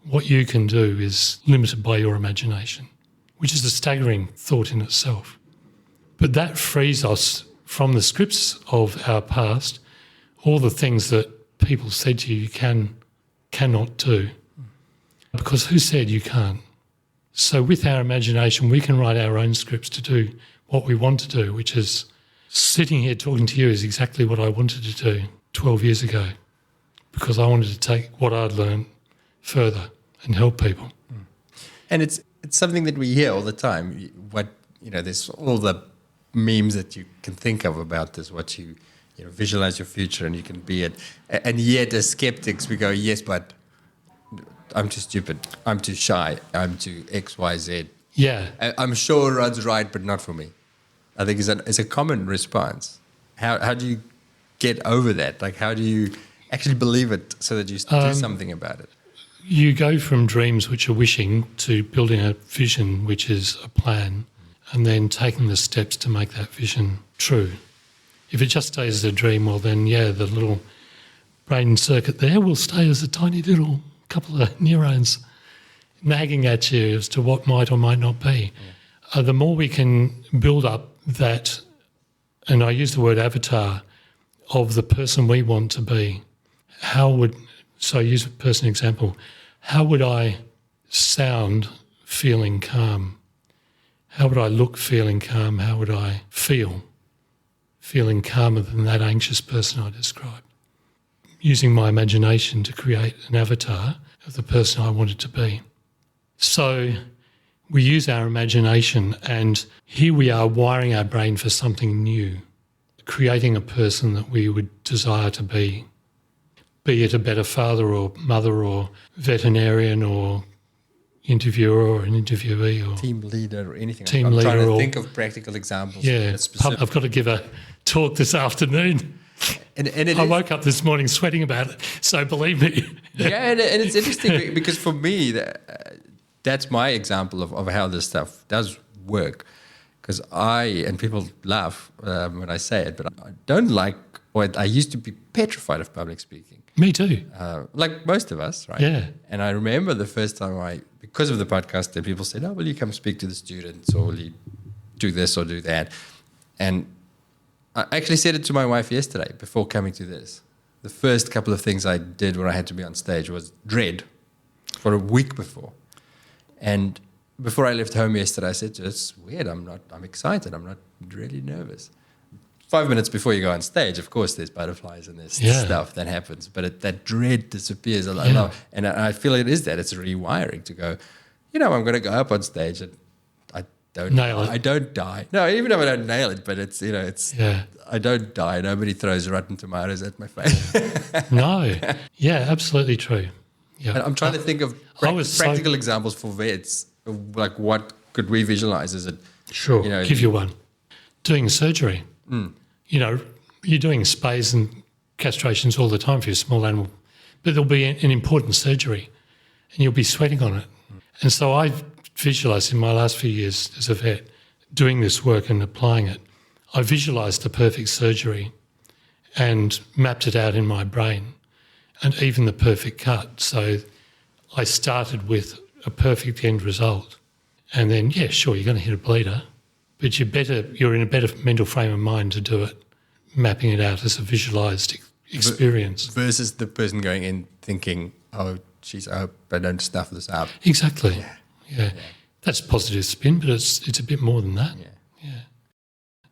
What you can do is limited by your imagination, which is a staggering thought in itself. But that frees us from the scripts of our past, all the things that people said to you cannot do. Because who said you can't? So with our imagination, we can write our own scripts to do what we want to do, which is sitting here talking to you is exactly what I wanted to do 12 years ago, because I wanted to take what I'd learned further and help people. And it's something that we hear all the time. There's all the memes that you can think of about this, what you visualize your future and you can be it. And yet as skeptics, we go, yes, but I'm too stupid. I'm too shy. I'm too X, Y, Z. Yeah. I'm sure Rod's right, but not for me. I think it's a common response. How do you get over that? Like, how do you actually believe it so that you do something about it? You go from dreams, which are wishing, to building a vision, which is a plan, and then taking the steps to make that vision true. If it just stays as a dream, well then, yeah, the little brain circuit there will stay as a tiny little couple of neurons nagging at you as to what might or might not be. Yeah. The more we can build up that, and I use the word avatar, of the person we want to be, so I use a person example, how would I sound feeling calm? How would I look feeling calm? How would I feel feeling calmer than that anxious person I described? Using my imagination to create an avatar of the person I wanted to be. So we use our imagination, and here we are wiring our brain for something new, creating a person that we would desire to be it a better father or mother or veterinarian or interviewer or an interviewee or team leader or anything. Team I'm leader trying to or, think of practical examples. Yeah, I've got to give a talk this afternoon. And I woke up this morning sweating about it, so believe me. Yeah, and it's interesting because for me, that's my example of how this stuff does work. Because and people laugh when I say it, but I don't like, or I used to be petrified of public speaking. Me too. Like most of us, right? Yeah. And I remember the first time because of the podcast, that people said, will you come speak to the students, or will you do this or do that? And I actually said it to my wife yesterday before coming to this. The first couple of things I did when I had to be on stage was dread for a week before. And before I left home yesterday, I said to her, it's weird, I'm excited, I'm not really nervous. 5 minutes before you go on stage, of course, there's butterflies and there's stuff that happens, but that dread disappears. And I feel it is that. It's rewiring to go, I'm going to go up on stage and I don't nail it. I don't die. No, even if I don't nail it, but it's I don't die. Nobody throws rotten tomatoes at my face. No. Yeah, absolutely true. Yeah. And I'm trying to think of practical examples for vets Like, what could we visualize? Is it, Sure, you know, give you one. Doing surgery. You know, you're doing spays and castrations all the time for your small animal, but there'll be an important surgery and you'll be sweating on it. And so I visualised in my last few years as a vet, doing this work and applying it, I visualised the perfect surgery and mapped it out in my brain, and even the perfect cut. So I started with a perfect end result. And then, yeah, sure, you're going to hit a bleeder, but you're in a better mental frame of mind to do it, mapping it out as a visualised experience. versus the person going in thinking, oh, geez, I hope I don't stuff this up. Exactly. Yeah. That's positive spin, but it's a bit more than that. Yeah.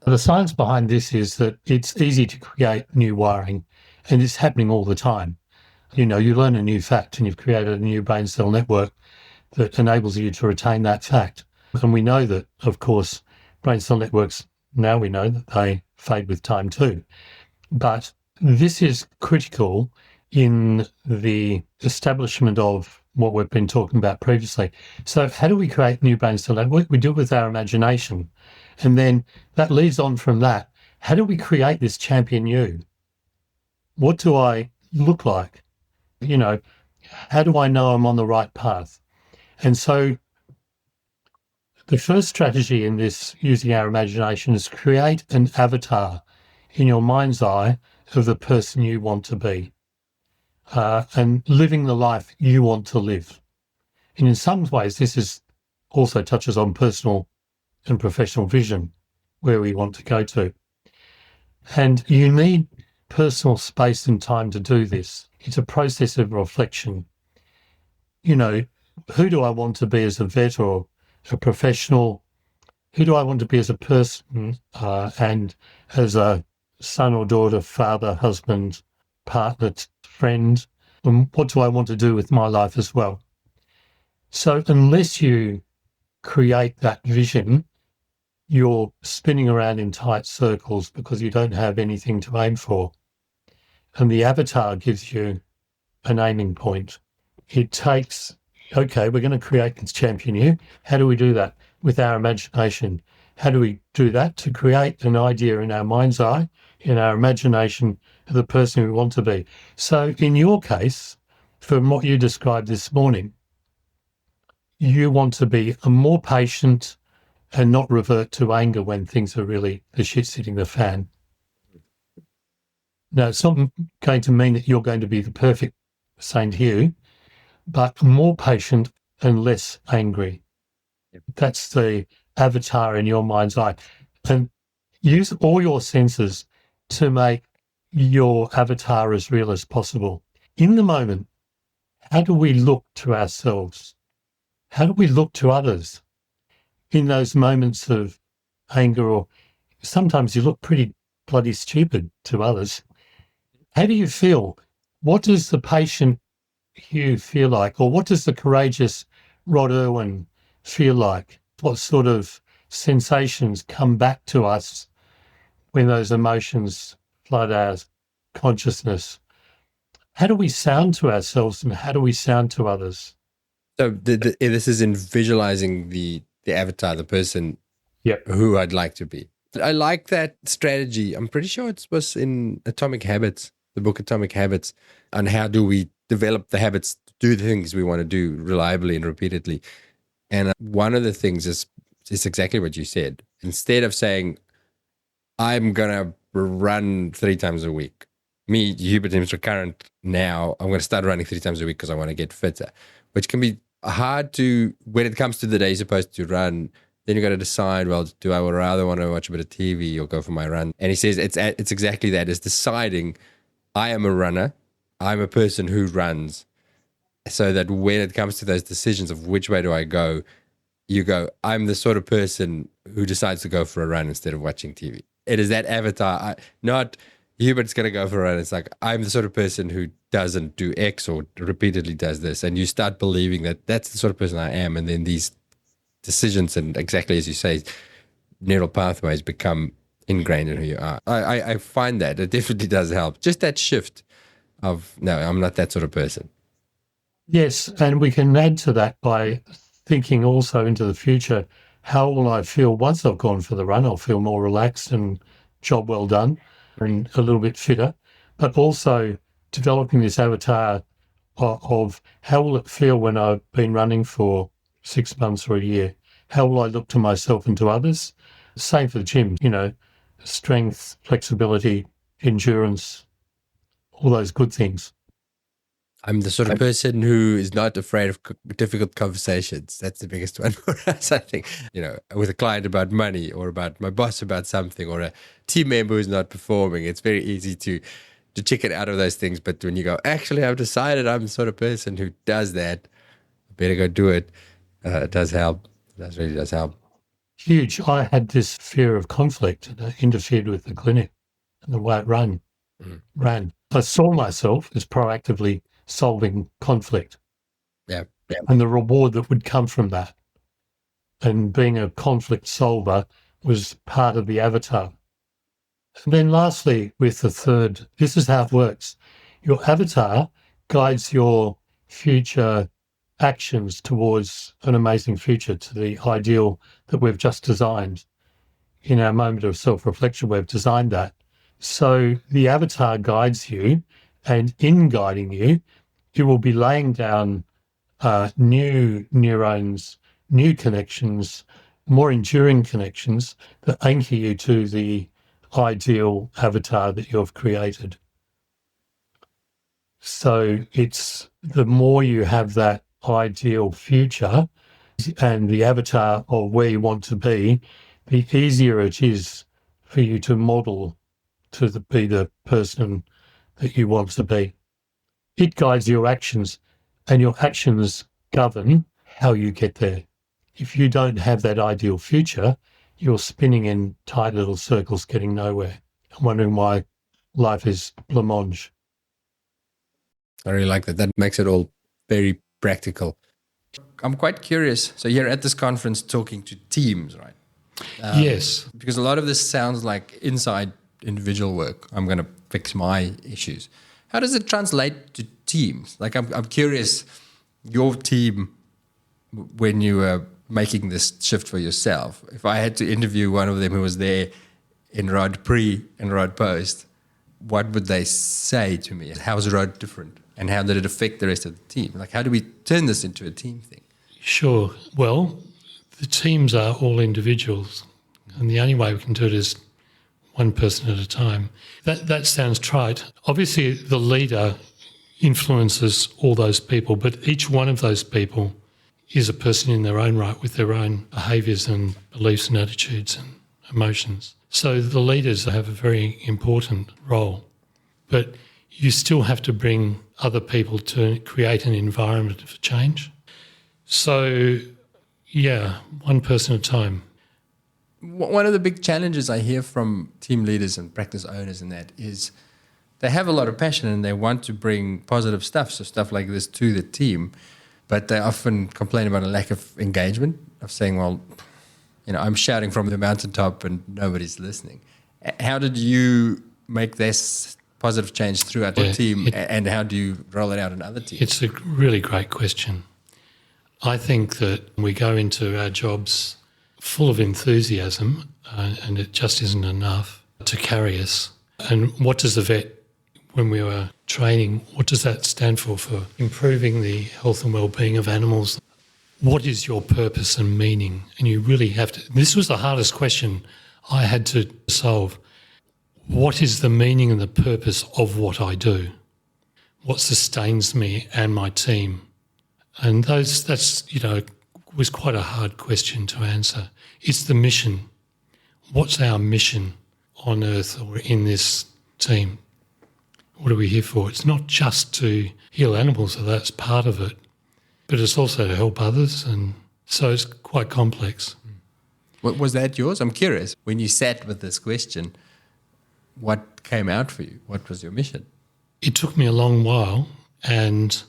The science behind this is that it's easy to create new wiring, and it's happening all the time. You know, you learn a new fact and you've created a new brain cell network that enables you to retain that fact. And we know that, of course, brain cell networks, now we know that they fade with time too. But this is critical in the establishment of what we've been talking about previously. So how do we create new brain cell network? We do it with our imagination. And then that leads on from that. How do we create this champion you? What do I look like? You know, how do I know I'm on the right path? And so the first strategy in this, using our imagination, is create an avatar in your mind's eye of the person you want to be, and living the life you want to live. And in some ways, this also touches on personal and professional vision, where we want to go to. And you need personal space and time to do this. It's a process of reflection. You know, who do I want to be as a vet or a professional? Who do I want to be as a person and as a son or daughter, father, husband, partner, friend? And what do I want to do with my life as well? So unless you create that vision, you're spinning around in tight circles because you don't have anything to aim for. And the avatar gives you an aiming point. It takes, okay, we're going to create this champion you. How do we do that? With our imagination. How do we do that? To create an idea in our mind's eye, in our imagination, of the person we want to be. So in your case, from what you described this morning, you want to be a more patient and not revert to anger when things are really the shit's hitting the fan. Now, it's not going to mean that you're going to be the perfect Saint Hugh, but more patient and less angry. That's the avatar in your mind's eye. And use all your senses to make your avatar as real as possible. In the moment, how do we look to ourselves? How do we look to others in those moments of anger? Or sometimes you look pretty bloody stupid to others. How do you feel? What does the patient Hugh feel like? Or what does the courageous Rod Irwin feel like? What sort of sensations come back to us when those emotions flood our consciousness? How do we sound to ourselves and how do we sound to others? So this is in visualizing the avatar, the person who I'd like to be. I like that strategy. I'm pretty sure it was in Atomic Habits, the book Atomic Habits, on how do we develop the habits to do the things we want to do reliably and repeatedly. And one of the things is exactly what you said. Instead of saying, I'm going to run 3 times a week, me, Hubert, and Mr. Current, now I'm going to start running 3 times a week because I want to get fitter, which can be hard to, when it comes to the day you're supposed to run, then you got to decide, well, do I rather want to watch a bit of TV or go for my run? And he says it's exactly that. It's deciding, I am a runner. I'm a person who runs. So that when it comes to those decisions of which way do I go, you go, I'm the sort of person who decides to go for a run instead of watching TV. It is that avatar, not Hubert's going to go for a run. It's like, I'm the sort of person who doesn't do X or repeatedly does this. And you start believing that that's the sort of person I am. And then these decisions and exactly as you say, neural pathways become ingrained in who you are. I find that it definitely does help. Just that shift of, no, I'm not that sort of person. Yes, and we can add to that by thinking also into the future, how will I feel once I've gone for the run? I'll feel more relaxed and job well done and a little bit fitter, but also developing this avatar of how will it feel when I've been running for 6 months or a year? How will I look to myself and to others? Same for the gym, strength, flexibility, endurance, all those good things. I'm the sort of person who is not afraid of difficult conversations. That's the biggest one for us, I think. With a client about money, or about my boss about something, or a team member who's not performing, it's very easy to chicken out of those things. But when you go, actually, I've decided I'm the sort of person who does that, I better go do it. It does help. It really does help. Huge. I had this fear of conflict that interfered with the clinic and the way it ran. I saw myself as proactively solving conflict. Yeah. And the reward that would come from that. And being a conflict solver was part of the avatar. And then lastly, with the third, this is how it works. Your avatar guides your future actions towards an amazing future, to the ideal that we've just designed. In our moment of self-reflection, we've designed that. So the avatar guides you, and in guiding you, it will be laying down new neurons, new connections, more enduring connections that anchor you to the ideal avatar that you've created. So it's the more you have that ideal future and the avatar of where you want to be, the easier it is for you to model to be the person that you want to be. It guides your actions, and your actions govern how you get there. If you don't have that ideal future, you're spinning in tight little circles, getting nowhere, and wondering why life is blancmange. I really like that. That makes it all very practical. I'm quite curious. So you're at this conference talking to teams, right? Yes. Because a lot of this sounds like inside individual work. I'm going to fix my issues. How does it translate to teams? Like, I'm curious, your team, when you were making this shift for yourself, if I had to interview one of them who was there in Rod pre and Rod post, what would they say to me? How is Rod different? And how did it affect the rest of the team? Like, how do we turn this into a team thing? Sure. Well, the teams are all individuals, and the only way we can do it is one person at a time. That sounds trite. Obviously, the leader influences all those people, but each one of those people is a person in their own right with their own behaviours and beliefs and attitudes and emotions. So the leaders have a very important role, but you still have to bring other people to create an environment for change. So, yeah, one person at a time. One of the big challenges I hear from team leaders and practice owners in that is they have a lot of passion and they want to bring positive stuff, so stuff like this, to the team, but they often complain about a lack of engagement, of saying, well, I'm shouting from the mountaintop and nobody's listening. How did you make this positive change throughout your team, and how do you roll it out in other teams? It's a really great question. I think that we go into our jobs full of enthusiasm, and it just isn't enough to carry us. And what does the vet, when we were training, what does that stand for improving the health and well-being of animals? What is your purpose and meaning? And you really have to, this was the hardest question I had to solve. What is the meaning and the purpose of what I do? What sustains me and my team? And that's was quite a hard question to answer. It's the mission. What's our mission on Earth or in this team? What are we here for? It's not just to heal animals, so that's part of it, but it's also to help others, and so it's quite complex. What was that yours? I'm curious. When you sat with this question, what came out for you? What was your mission? It took me a long while, and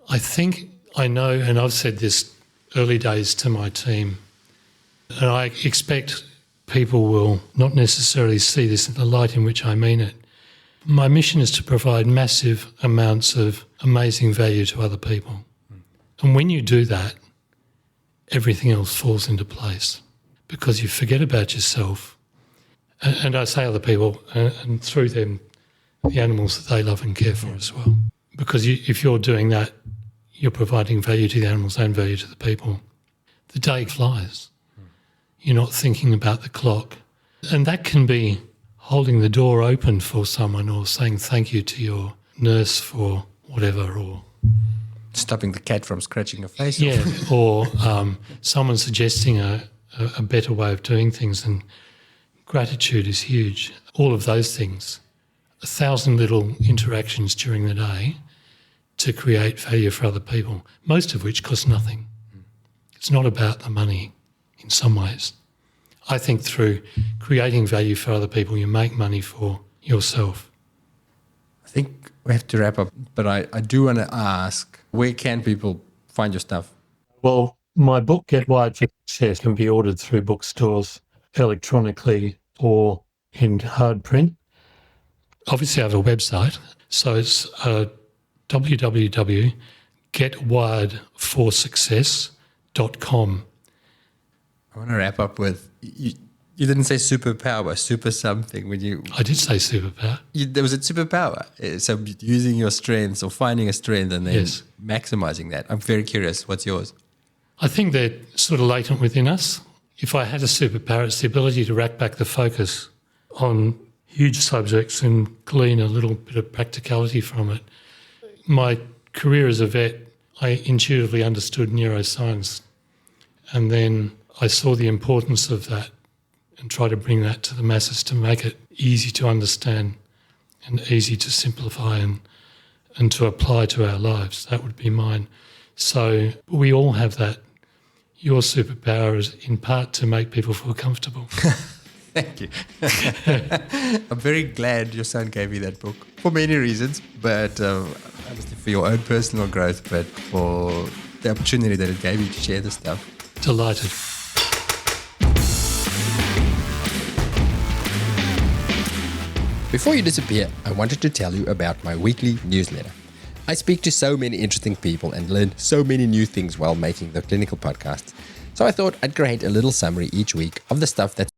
I think I know, and I've said this early days to my team, and I expect people will not necessarily see this in the light in which I mean it. My mission is to provide massive amounts of amazing value to other people. And when you do that, everything else falls into place because you forget about yourself. And I say other people, and through them, the animals that they love and care for as well. Because if you're doing that, you're providing value to the animals and value to the people. The day flies. You're not thinking about the clock. And that can be holding the door open for someone or saying thank you to your nurse for whatever, or Stopping the cat from scratching your face yeah, off. or someone suggesting a better way of doing things. And gratitude is huge. All of those things, 1,000 little interactions during the day to create value for other people, most of which cost nothing. It's not about the money in some ways. I think through creating value for other people, you make money for yourself. I think we have to wrap up, but I do want to ask, where can people find your stuff? Well, my book, Get Wired for Success, can be ordered through bookstores electronically or in hard print. Obviously, I have a website, so it's www.getwiredforsuccess.com. I want to wrap up with, you didn't say superpower, super something when you... I did say superpower. There was a superpower. So using your strengths or finding a strength and then Yes. maximizing that. I'm very curious. What's yours? I think they're sort of latent within us. If I had a superpower, it's the ability to rack back the focus on huge subjects and glean a little bit of practicality from it. My career as a vet, I intuitively understood neuroscience, and then I saw the importance of that and tried to bring that to the masses to make it easy to understand and easy to simplify and to apply to our lives. That would be mine. So we all have that. Your superpower is in part to make people feel comfortable. Thank you. I'm very glad your son gave you that book for many reasons, but obviously for your own personal growth, but for the opportunity that it gave you to share this stuff. Delighted. Before you disappear, I wanted to tell you about my weekly newsletter. I speak to so many interesting people and learn so many new things while making the clinical podcasts. So I thought I'd create a little summary each week of the stuff that's